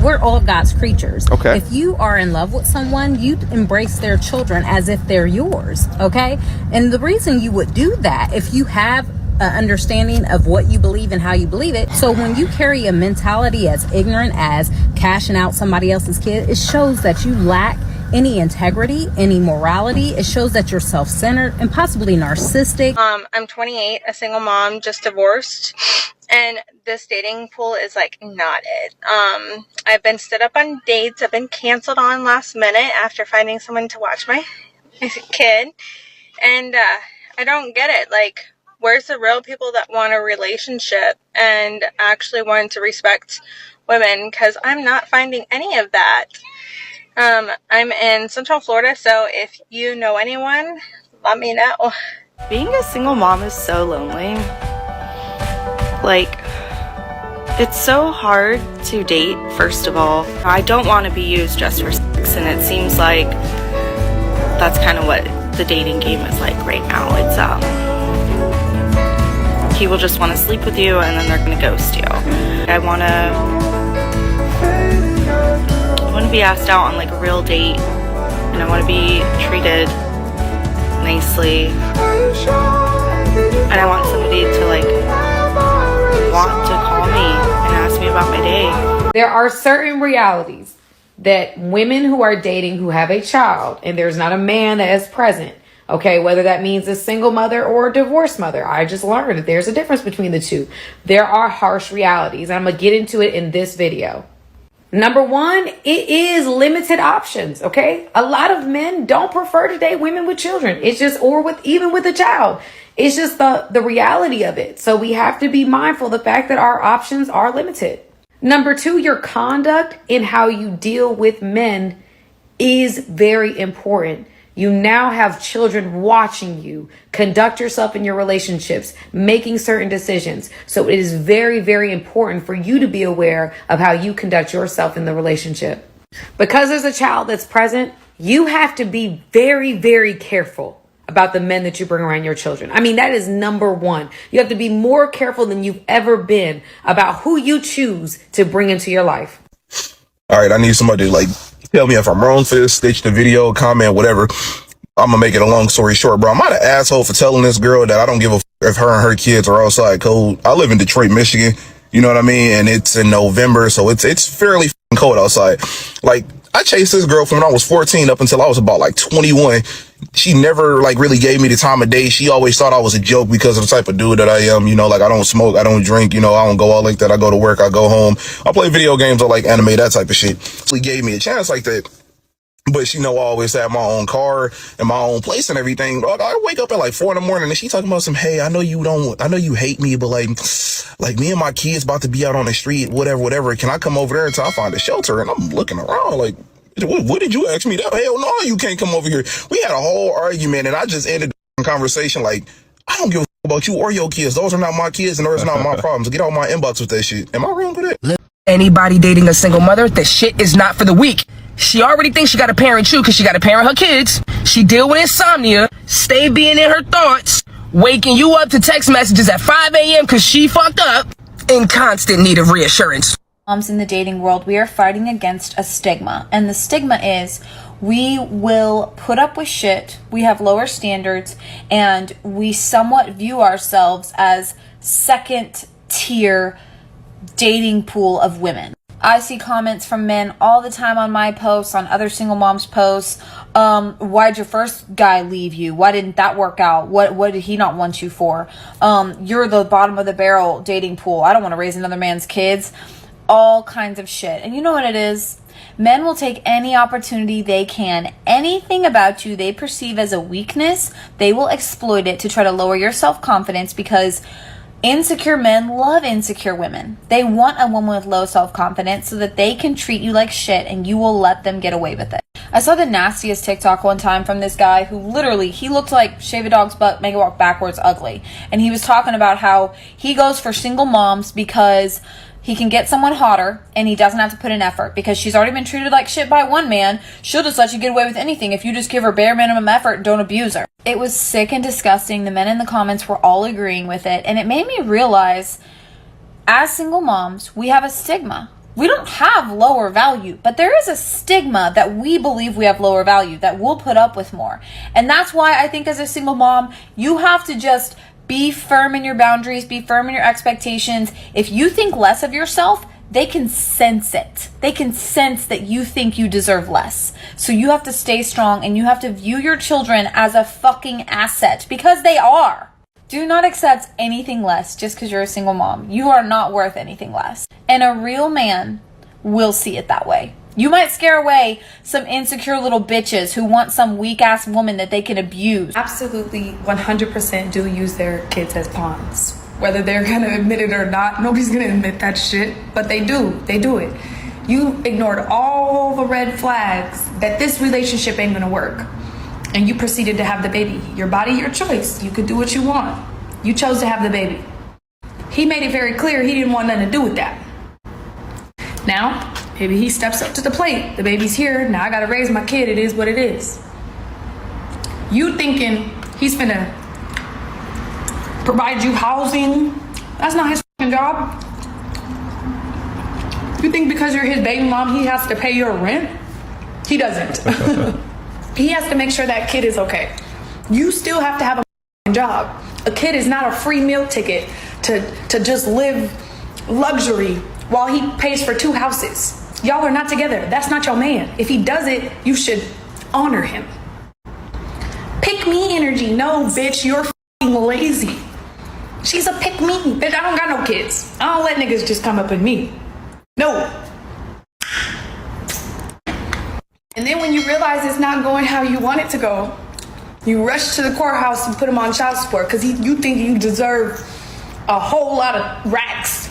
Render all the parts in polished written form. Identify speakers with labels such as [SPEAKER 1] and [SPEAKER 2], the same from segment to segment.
[SPEAKER 1] we're all God's creatures.
[SPEAKER 2] Okay.
[SPEAKER 1] If you are in love with someone, you embrace their children as if they're yours. Okay. And the reason you would do that, if you have an understanding of what you believe and how you believe it. So when you carry a mentality as ignorant as cashing out somebody else's kid, it shows that you lack any integrity, any morality. It shows that you're self-centered and possibly narcissistic.
[SPEAKER 3] I'm 28, a single mom, just divorced, and this dating pool is like not it. I've been stood up on dates. I've been canceled on last minute after finding someone to watch my kid, and I don't get it. Like, where's the real people that want a relationship and actually want to respect women? Because I'm not finding any of that. I'm in Central Florida, so if you know anyone, let me know.
[SPEAKER 4] Being a single mom is so lonely. Like, it's so hard to date, first of all. I don't want to be used just for sex, and it seems like that's kind of what the dating game is like right now. It's, he will just want to sleep with you, and then they're going to ghost you. I want to be asked out on like a real date, and I want to be treated nicely, and I want somebody to like want to call me and ask me about my day.
[SPEAKER 5] There are certain realities that women who are dating who have a child and there's not a man that is present, okay, whether that means a single mother or a divorced mother. I just learned that there's a difference between the two. There are harsh realities. I'm going to get into it in this video. Number one, it is limited options, okay? A lot of men don't prefer to date women with children. It's just, or with even with a child. It's just the reality of it. So we have to be mindful of the fact that our options are limited. Number two, your conduct in how you deal with men is very important. You now have children watching you conduct yourself in your relationships, making certain decisions. So it is very, very important for you to be aware of how you conduct yourself in the relationship. Because there's a child that's present, you have to be very, very careful about the men that you bring around your children. I mean, that is number one. You have to be more careful than you've ever been about who you choose to bring into your life.
[SPEAKER 2] All right, I need somebody to like tell me if I'm wrong for this, stitch the video, comment, whatever. I'm gonna make it a long story short, bro. I'm not an asshole for telling this girl that I don't give a f if her and her kids are outside cold. I live in Detroit, Michigan. You know what I mean? And it's in November, so it's fairly cold outside. Like, I chased this girl from when I was 14 up until I was about like 21. She never like really gave me the time of day. She always thought I was a joke because of the type of dude that I am. You know, like I don't smoke, I don't drink, you know, I don't go out like that. I go to work, I go home. I play video games, I like anime, that type of shit. So he gave me a chance like that. But she know I always have my own car and my own place and everything. I wake up at like 4 a.m. and she talking about some, hey, I know you hate me, but like me and my kids about to be out on the street, whatever. Can I come over there until I find a shelter? And I'm looking around like, what did you ask me that? Hell no, you can't come over here. We had a whole argument and I just ended the conversation like, I don't give a about you or your kids. Those are not my kids and those are not my problems. Get out my inbox with that shit. Am I wrong with that?
[SPEAKER 6] Anybody dating a single mother, the shit is not for the weak. She already thinks she got to parent you because she got to parent her kids. She deal with insomnia, stay being in her thoughts, waking you up to text messages at 5 a.m. because she fucked up, in constant need of reassurance.
[SPEAKER 7] Moms in the dating world, we are fighting against a stigma. And the stigma is we will put up with shit, we have lower standards, and we somewhat view ourselves as second tier dating pool of women. I see comments from men all the time on my posts, on other single moms' posts. Why'd your first guy leave you? Why didn't that work out? What did he not want you for? You're the bottom of the barrel dating pool. I don't want to raise another man's kids. All kinds of shit. And you know what it is? Men will take any opportunity they can. Anything about you they perceive as a weakness, they will exploit it to try to lower your self-confidence, because insecure men love insecure women. They want a woman with low self-confidence so that they can treat you like shit and you will let them get away with it. I saw the nastiest TikTok one time from this guy who literally, he looked like shave a dog's butt, make it walk backwards, ugly. And he was talking about how he goes for single moms because he can get someone hotter and he doesn't have to put in effort because she's already been treated like shit by one man. She'll just let you get away with anything if you just give her bare minimum effort and don't abuse her. It was sick and disgusting. The men in the comments were all agreeing with it. And it made me realize, as single moms, we have a stigma. We don't have lower value, but there is a stigma that we believe we have lower value, that we'll put up with more. And that's why I think as a single mom, you have to just be firm in your boundaries, be firm in your expectations. If you think less of yourself, they can sense it. They can sense that you think you deserve less. So you have to stay strong and you have to view your children as a fucking asset, because they are. Do not accept anything less just because you're a single mom. You are not worth anything less. And a real man will see it that way. You might scare away some insecure little bitches who want some weak ass woman that they can abuse.
[SPEAKER 8] Absolutely 100% do use their kids as pawns. Whether they're gonna admit it or not, nobody's gonna admit that shit, but they do. They do it. You ignored all the red flags that this relationship ain't gonna work. And you proceeded to have the baby. Your body, your choice. You could do what you want. You chose to have the baby. He made it very clear he didn't want nothing to do with that. Now, maybe he steps up to the plate. The baby's here. Now I gotta raise my kid. It is what it is. You thinking he's finna provide you housing? That's not his fucking job. You think because you're his baby mom, he has to pay your rent? He doesn't. He has to make sure that kid is okay. You still have to have a job. A kid is not a free meal ticket to just live luxury while he pays for 2 houses. Y'all are not together. That's not your man. If he does it, you should honor him. Pick me energy. No, bitch, you're fucking lazy. She's a pick me. Bitch, I don't got no kids. I don't let niggas just come up in me. No. And then when you realize it's not going how you want it to go, you rush to the courthouse and put him on child support because you think you deserve a whole lot of racks.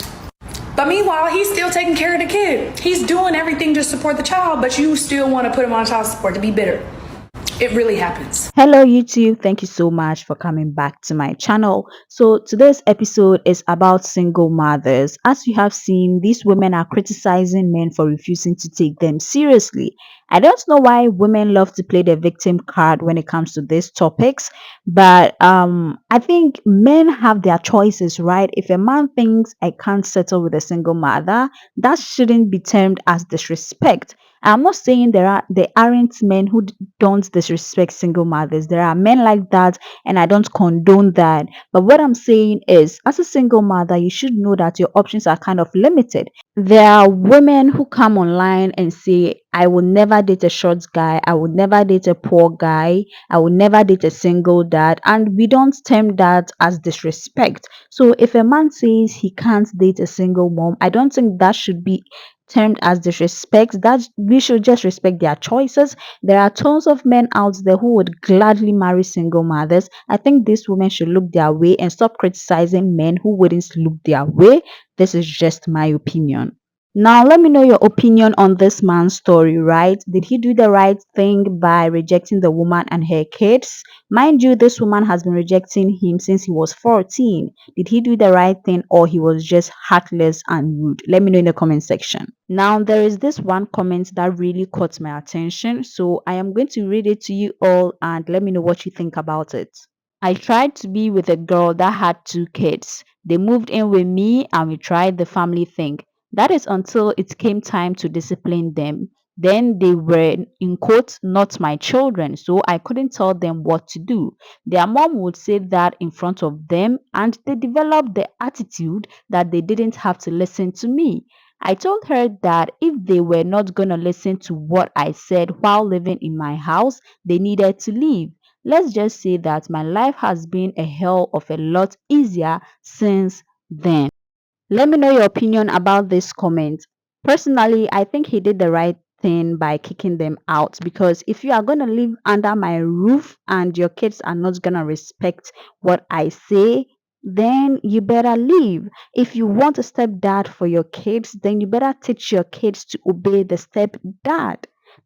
[SPEAKER 8] But meanwhile, he's still taking care of the kid. He's doing everything to support the child, but you still want to put him on child support to be bitter. It really happens.
[SPEAKER 9] Hello YouTube, thank you so much for coming back to my channel. So today's episode is about single mothers. As you have seen, these women are criticizing men for refusing to take them seriously. I don't know why women love to play the victim card when it comes to these topics, but I think men have their choices, right? If a man thinks I can't settle with a single mother, that shouldn't be termed as disrespect. I'm not saying there aren't men who don't disrespect single mothers. There are men like that, and I don't condone that. But what I'm saying is, as a single mother, you should know that your options are kind of limited. There are women who come online and say, I will never date a short guy, I will never date a poor guy, I will never date a single dad, and we don't term that as disrespect. So if a man says he can't date a single mom, I don't think that should be termed as disrespect. That we should just respect their choices. There are tons of men out there who would gladly marry single mothers. I think these women should look their way and stop criticizing men who wouldn't look their way. This is just my opinion. Now, let me know your opinion on this man's story, right? Did he do the right thing by rejecting the woman and her kids? Mind you, this woman has been rejecting him since he was 14. Did he do the right thing, or he was just heartless and rude? Let me know in the comment section. Now, there is this one comment that really caught my attention, so I am going to read it to you all and let me know what you think about it. I tried to be with a girl that had 2 kids. They moved in with me and we tried the family thing. That is until it came time to discipline them. Then they were, in quotes, not my children, so I couldn't tell them what to do. Their mom would say that in front of them, and they developed the attitude that they didn't have to listen to me. I told her that if they were not going to listen to what I said while living in my house, they needed to leave. Let's just say that my life has been a hell of a lot easier since then. Let me know your opinion about this comment. Personally, I think he did the right thing by kicking them out, because if you are going to live under my roof and your kids are not going to respect what I say, then you better leave. If you want a stepdad for your kids, then you better teach your kids to obey the stepdad.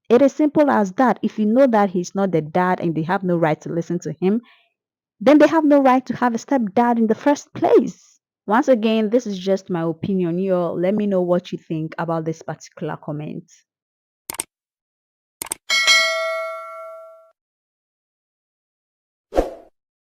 [SPEAKER 9] It is simple as that. If you know that he's not the dad and they have no right to listen to him, then they have no right to have a stepdad in the first place. Once again, this is just my opinion. You all let me know what you think about this particular comment.